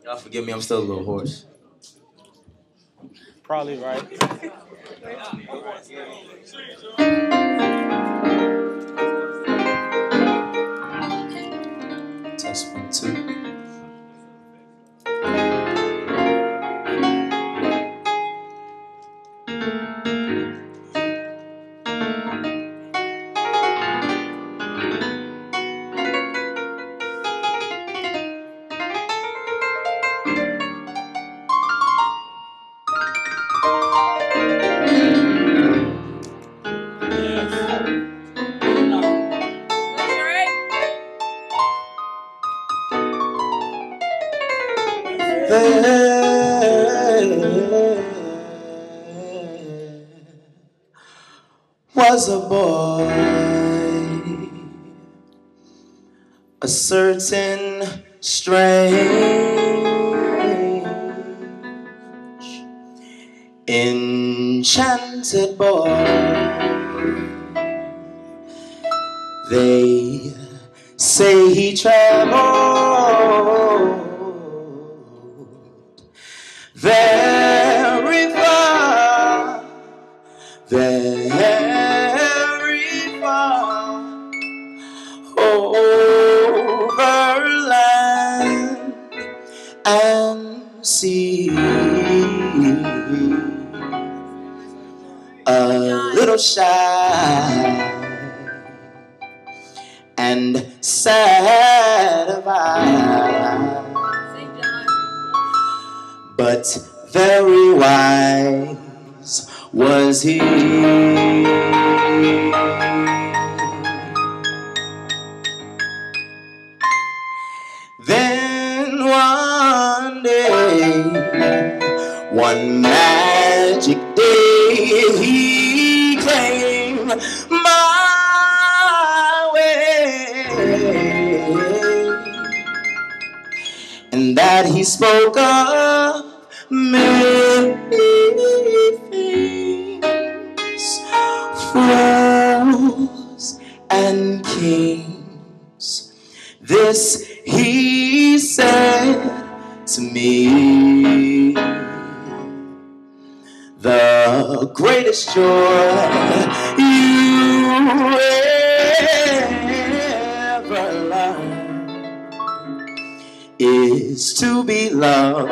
Y'all forgive me, I'm still a little hoarse. Probably right. Test 1, 2. There was a boy, a certain strange, enchanted boy. They say he traveled very far, very far, over land and sea. A little shy and sad of eye, but very wise was he. Then one day, one magic day, he came my way, and that he spoke of many things, fools and kings. This he said to me: the greatest joy you ever learned is to be loved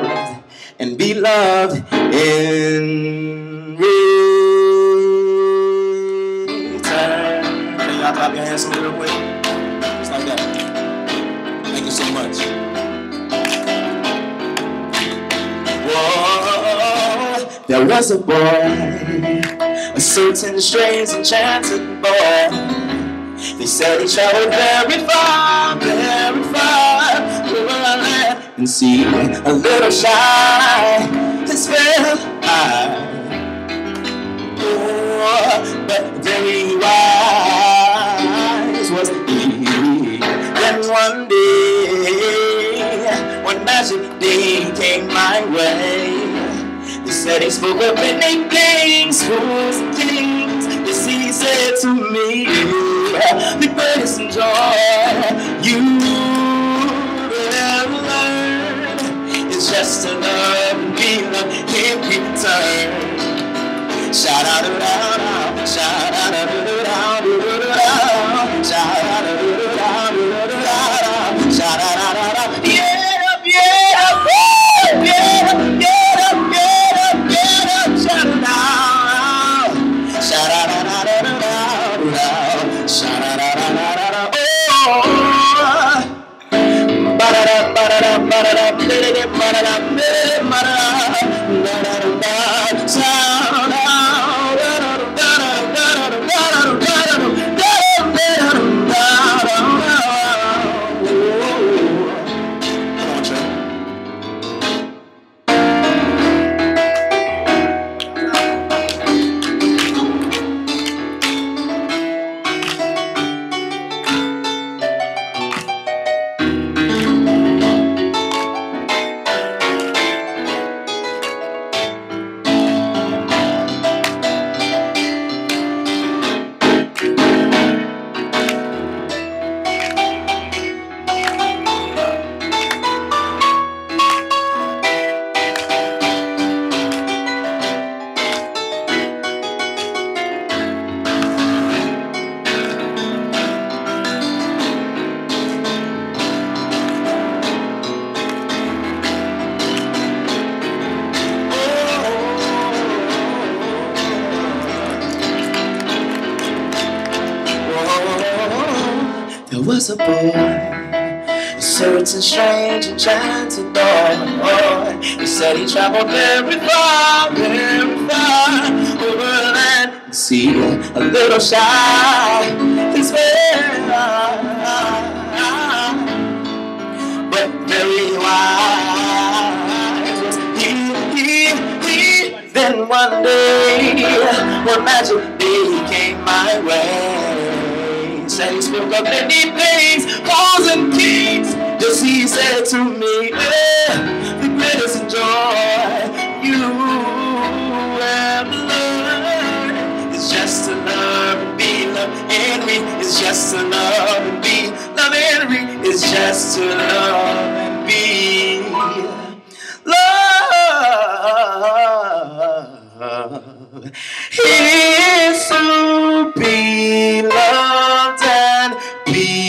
and be loved in return. Can y'all clap your hands for me real quick? Just like that. Thank you so much. Whoa, there was a boy, a certain strange enchanted boy. They said he traveled very far, over land and sea. A little shy, his fair eye, oh, but very wise was he. Then one day, one magic day came my way. They said he spoke of many things, fools and kings. Yes, he said to me, the greatest joy you ever learned is just to love and be loved in return. Shout out, shout out, shout out, shout out, yeah, yeah, yeah, yeah, yeah, shout out, shout out, shout out, oh. was a boy, searching strange and trying to know. He said he traveled very far over land and sea. A little shy, he's very but very wise. Then one day, one magic day came my way. Said he spoke of many things, halls and kings. Just he said to me, the greatest joy you have learned is just to love and be loved. Henry is just to love and be loved. Henry is just to love and be loved. He is to be loved and be